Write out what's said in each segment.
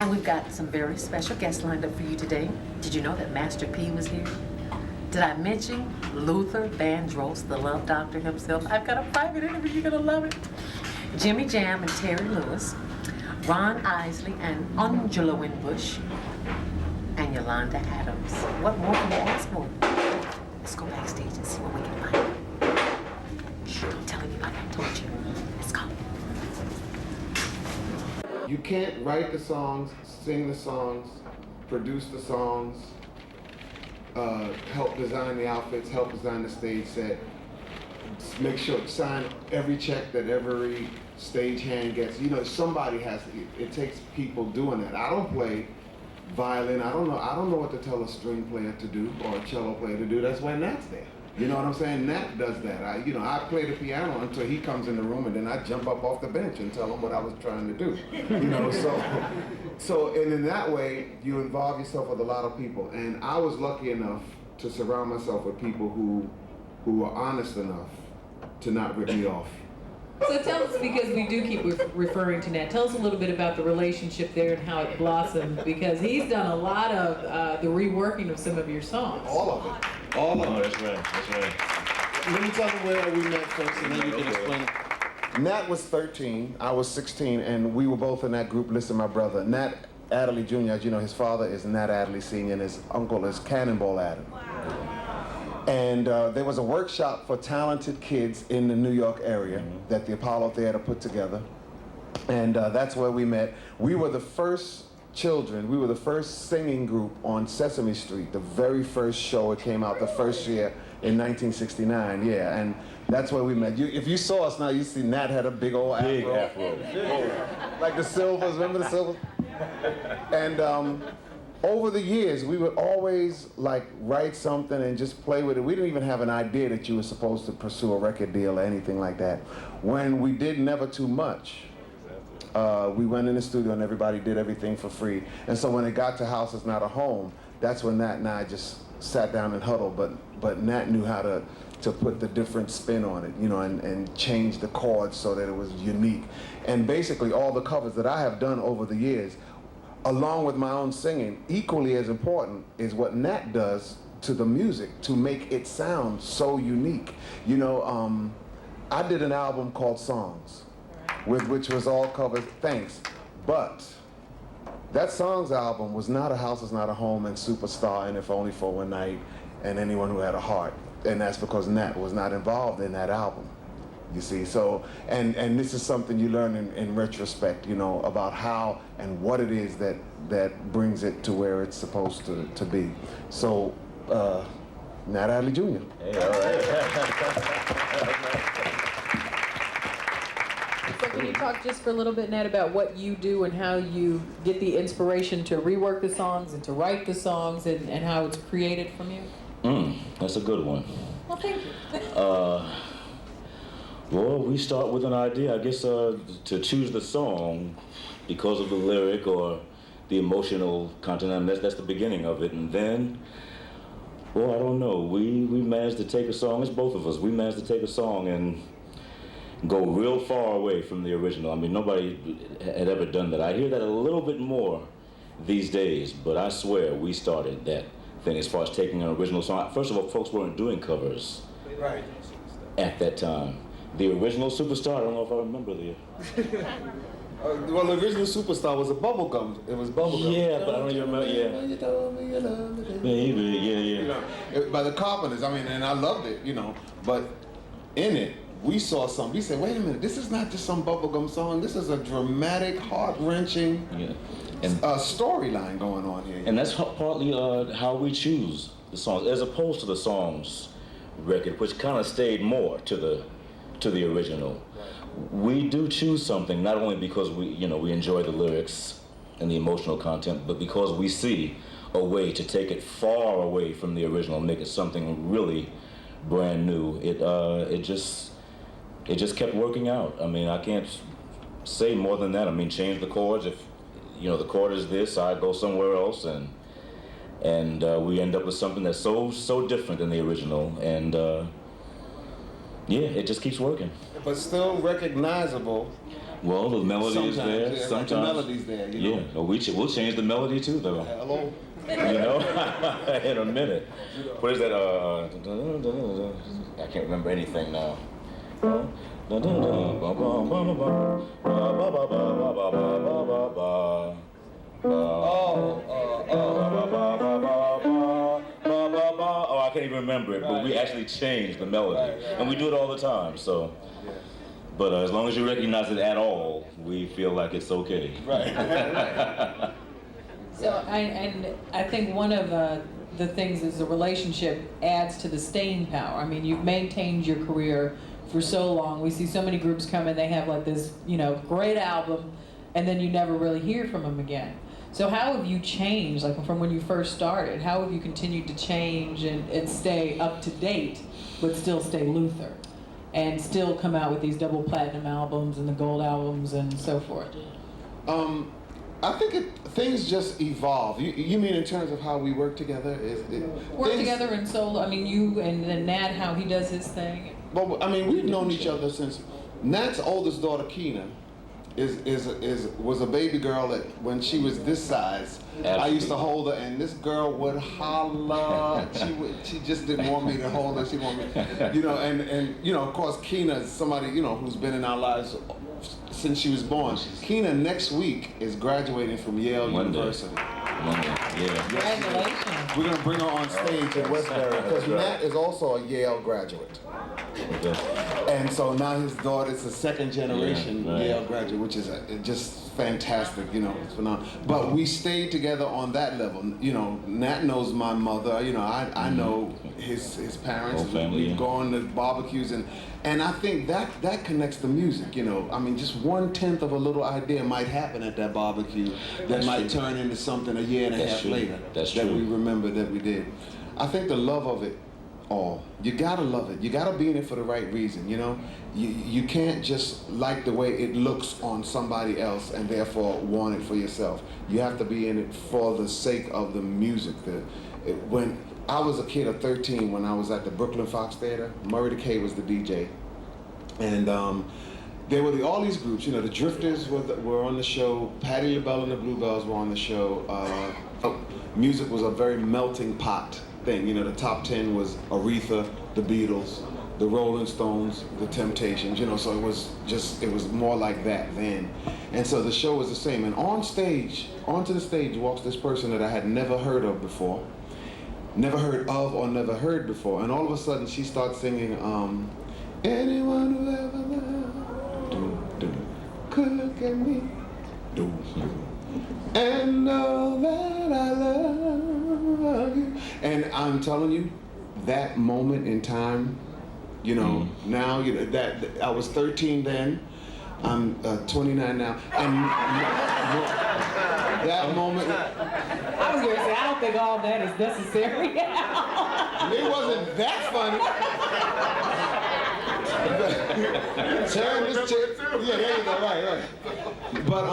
And we've got some very special guests lined up for you today. Did you know that Master P was here? Did I mention Luther Vandross, the love doctor himself? I've got a private interview, you're gonna love it. Jimmy Jam and Terry Lewis, Ron Isley and Angela Winbush, and Yolanda Adams. What more can you ask for? Let's go backstage and see what we can find. Shh, don't tell anybody I told you. Let's go. You can't write the songs, sing the songs, produce the songs, help design the outfits, help design the stage set, make sure, sign every check that every stagehand gets. You know, somebody has to, it takes people doing that. I don't play violin, I don't know what to tell a string player to do or a cello player to do. That's why Nat's there. You know what I'm saying? Nat does that. I play the piano until he comes in the room, and then I jump up off the bench and tell him what I was trying to do. You know, so and in that way, you involve yourself with a lot of people. And I was lucky enough to surround myself with people who were honest enough to not rip me off. So tell us, because we do keep referring to Nat, tell us a little bit about the relationship there and how it blossomed, because he's done a lot of the reworking of some of your songs. All of it. All of it. That's right, that's right. Let me tell you where we met first, and then you can explain it. Nat was 13, I was 16, and we were both in that group, Listen My Brother. Nat Adderley Jr., as you know, his father is Nat Adderley Sr., and his uncle is Cannonball Adderley. And there was a workshop for talented kids in the New York area that the Apollo Theater put together. And that's where we met. We were the first children, we were the first singing group on Sesame Street, the very first show. It came out the first year in 1969, yeah. And that's where we met. If you saw us now, you see Nat had a big old afro. Big afro. Like the Silvers, remember the Silvers? And over the years, we would always like write something and just play with it. We didn't even have an idea that you were supposed to pursue a record deal or anything like that. When we did Never Too Much, we went in the studio and everybody did everything for free. And so when it got to House Is Not a Home, that's when Nat and I just sat down and huddled. But Nat knew how to put the different spin on it, you know, and change the chords so that it was unique. And basically all the covers that I have done over the years, along with my own singing, equally as important is what Nat does to the music to make it sound so unique. You know, I did an album called Songs, which was all covers, thanks, but that Songs album was not A House Is Not a Home and Superstar and If Only for One Night and Anyone Who Had a Heart, and that's because Nat was not involved in that album. You see, so, and this is something you learn in retrospect, you know, about how and what it is that brings it to where it's supposed to be. So, Nat Adderley Jr. Hey, all right. So can you talk just for a little bit, Nat, about what you do and how you get the inspiration to rework the songs and to write the songs and how it's created from you? That's a good one. Well, thank you. Well, we start with an idea, I guess, to choose the song because of the lyric or the emotional content. I mean, that's the beginning of it. And then, well, I don't know, we managed to take a song, it's both of us, we managed to take a song and go real far away from the original. I mean, nobody had ever done that. I hear that a little bit more these days, but I swear we started that thing as far as taking an original song. First of all, folks weren't doing covers at that time. The original Superstar, I don't know if I remember the... Well, the original Superstar was a bubblegum. It was bubblegum. Yeah, but I don't even remember, yeah. Baby, yeah. You know, by the Carpenters, I mean, and I loved it, you know. But in it, we saw something. We said, wait a minute, this is not just some bubblegum song. This is a dramatic, heart-wrenching storyline going on here. And that's partly how we choose the songs, as opposed to the songs record, which kind of stayed more to the original. We do choose something not only because we enjoy the lyrics and the emotional content, but because we see a way to take it far away from the original, make it something really brand new. It just kept working out. I mean, I can't say more than that. I mean, change the chords. If the chord is this, I go somewhere else, and we end up with something that's so different than the original, and yeah, it just keeps working. But still recognizable Well, the melody is there. Yeah, Sometimes like the melody's there, you know. Yeah, well, we'll change the melody too, though. Hello. You know, in a minute. What is that? I can't remember anything now. Oh, I can't even remember it, but we actually changed the melody, and we do it all the time. So, but as long as you recognize it at all, we feel like it's okay. Right. So, I think one of the things is the relationship adds to the staying power. I mean, you've maintained your career for so long. We see so many groups come and they have like this, great album, and then you never really hear from them again. So how have you changed, like from when you first started? How have you continued to change and stay up to date, but still stay Luther, and still come out with these double platinum albums and the gold albums and so forth? I think things just evolve. You mean in terms of how we work together? Work together in solo. I mean, you and then Nat, how he does his thing. Well, I mean, we've known each other since Nat's oldest daughter, Keena, was a baby girl when she was this size. Absolutely. I used to hold her, and this girl would holler. She just didn't want me to hold her. She wanted me, and of course, Keena is somebody who's been in our lives since she was born. Keena next week is graduating from Yale University. Monday. Yeah. Congratulations. We're gonna bring her on stage in Westbury because Nat is also a Yale graduate. And so now his daughter's a second generation Yale graduate, which is just fantastic, it's phenomenal. But we stayed together on that level. Nat knows my mother, I know his parents. Whole family, We've gone to barbecues and I think that connects the music, I mean, just 1/10 of a little idea might happen at that barbecue that might turn into something a year and a half later that we remember that we did. I think the love of it all, you gotta love it. You gotta be in it for the right reason, You can't just like the way it looks on somebody else and therefore want it for yourself. You have to be in it for the sake of the music. When I was a kid of 13, when I was at the Brooklyn Fox Theater, Murray Decay was the DJ. And there were all these groups, the Drifters were on the show, Patti LaBelle and the Bluebells were on the show. Music was a very melting pot thing. The top 10 was Aretha, the Beatles, the Rolling Stones, the Temptations, so it was more like that then. And so the show was the same. And onto the stage walks this person that I had never heard of before, never heard of or never heard before. And all of a sudden she starts singing, anyone who ever loved, could look at me, and know that I love you. And I'm telling you, that moment in time, now that I was 13 then, I'm 29 now, and that moment. I was going to say, I don't think all that is necessary. It wasn't that funny. Turn this chick. Yeah, there you go. Right. But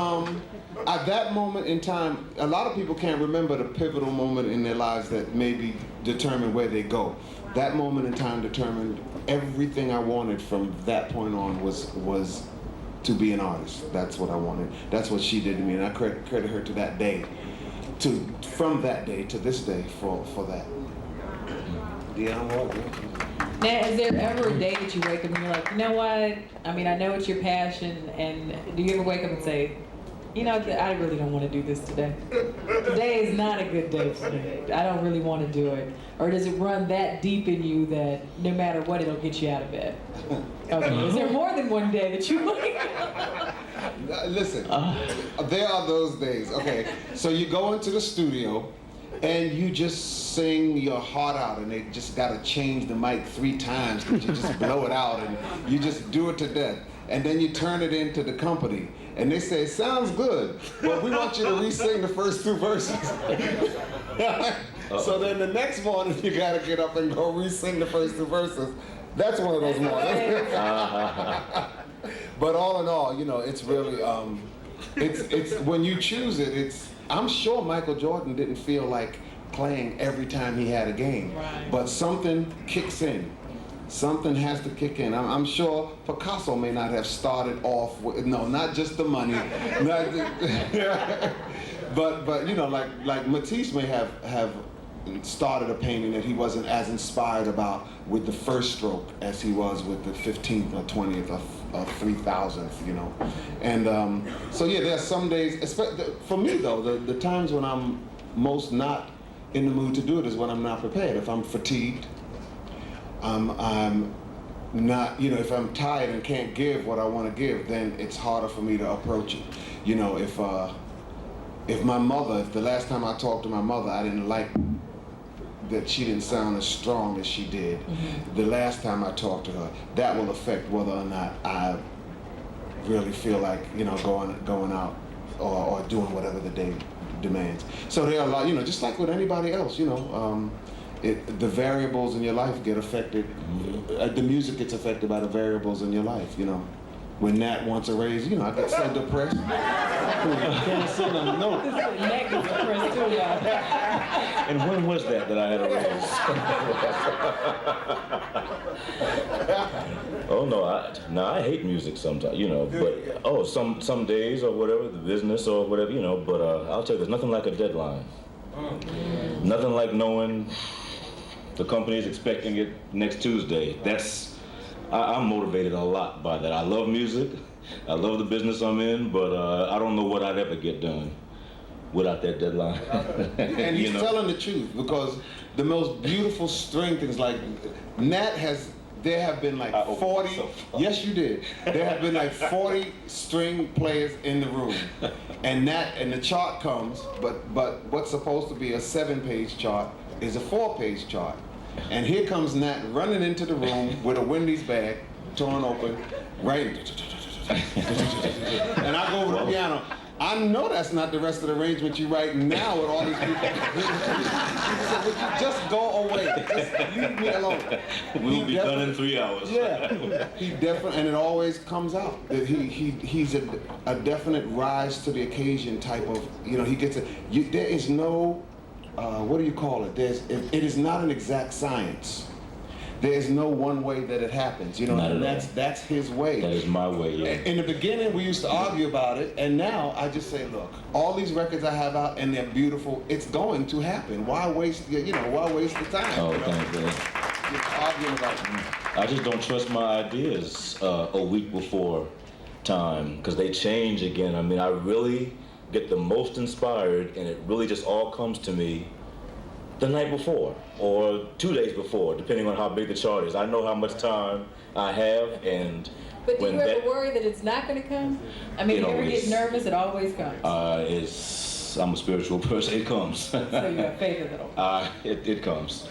at that moment in time, a lot of people can't remember the pivotal moment in their lives that maybe determined where they go. That moment in time determined everything I wanted from that point on was to be an artist. That's what I wanted. That's what she did to me, and I credit her to that day, from that day to this day for that. Now, is there ever a day that you wake up and you're like, you know what? I mean, I know it's your passion, and do you ever wake up and say, I really don't want to do this today. Today is not a good day for me. I don't really want to do it. Or does it run that deep in you that no matter what, it'll get you out of bed? Okay. Is there more than one day that you like? Listen, there are those days. Okay, so you go into the studio and you just sing your heart out, and they just got to change the mic 3 times because you just blow it out and you just do it to death. And then you turn it into the company, and they say, sounds good, but we want you to re-sing the first 2 verses. So then the next morning, you got to get up and go re-sing the first 2 verses. That's one of those mornings. But all in all, it's really, it's when you choose it, I'm sure Michael Jordan didn't feel like playing every time he had a game, but something kicks in something has to kick in. I'm sure Picasso may not have started off with, no, not just the money, but you know, like Matisse may have started a painting that he wasn't as inspired about with the first stroke as he was with the 15th or 20th or 3,000th, you know. And so yeah, there are some days, for me though, the times when I'm most not in the mood to do it is when I'm not prepared. If I'm fatigued, I'm not, you know, if I'm tired and can't give what I want to give, then it's harder for me to approach it. You know, if the last time I talked to my mother, I didn't like that she didn't sound as strong as she did, the last time I talked to her, that will affect whether or not I really feel like, you know, going out or doing whatever the day demands. So there are a lot, you know, just like with anybody else, you know, the variables in your life get affected. The music gets affected by the variables in your life, you know. When Nat wants a raise, you know, I get so depressed. Can't sing a note. Nat gets depressed too, y'all. And when was that I had a raise? Oh no, I hate music sometimes, you know. But some days or whatever, the business or whatever, you know. But I'll tell you, there's nothing like a deadline. Nothing like knowing the company is expecting it next Tuesday. I'm motivated a lot by that. I love music, I love the business I'm in, but I don't know what I'd ever get done without that deadline. And he's telling the truth, because the most beautiful string things, like there have been like 40, yes you did, there have been like 40 string players in the room. And the chart comes, but what's supposed to be a 7-page chart is a 4-page chart. And here comes Nat running into the room with a Wendy's bag, torn open, right. And I go over to the piano. I know that's not the rest of the arrangement you write now with all these people. He said, would you just go away? Just leave me alone. We'll be done in 3 hours. Yeah, he definitely, and it always comes out that he's a definite rise to the occasion type of, you know, he gets it. There is no, what do you call it? It is not an exact science. There is no one way that it happens, you know, and that's his way. That is my way, yeah. In the beginning, we used to argue about it, and now I just say, look, all these records I have out, and they're beautiful, it's going to happen. Why waste, why waste the time? Oh, thank you. Just arguing about it. I just don't trust my ideas a week before time, because they change again. I mean, I really get the most inspired, and it really just all comes to me the night before or 2 days before, depending on how big the chart is. I know how much time I have, and but do you ever worry that it's not going to come? I mean, you ever get nervous? It always comes. I'm a spiritual person. It comes. So you have faith that it'll come. It comes.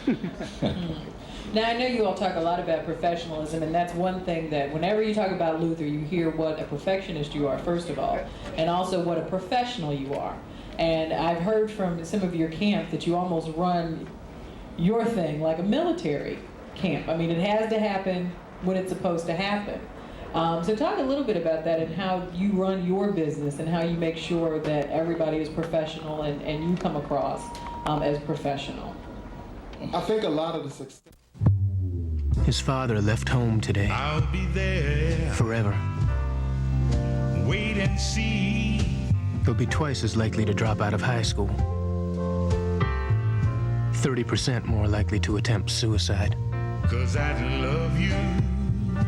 Now, I know you all talk a lot about professionalism, and that's one thing that whenever you talk about Luther, you hear what a perfectionist you are, first of all, and also what a professional you are. And I've heard from some of your camp that you almost run your thing like a military camp. I mean, it has to happen when it's supposed to happen. So talk a little bit about that and how you run your business and how you make sure that everybody is professional and you come across as professional. I think a lot of the success... His father left home today. I'll be there. Forever. Wait and see. He'll be twice as likely to drop out of high school. 30% more likely to attempt suicide. 'Cause I love you.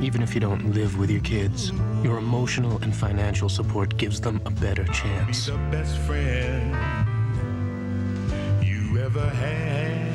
Even if you don't live with your kids, your emotional and financial support gives them a better chance. I'll be the best friend you ever had.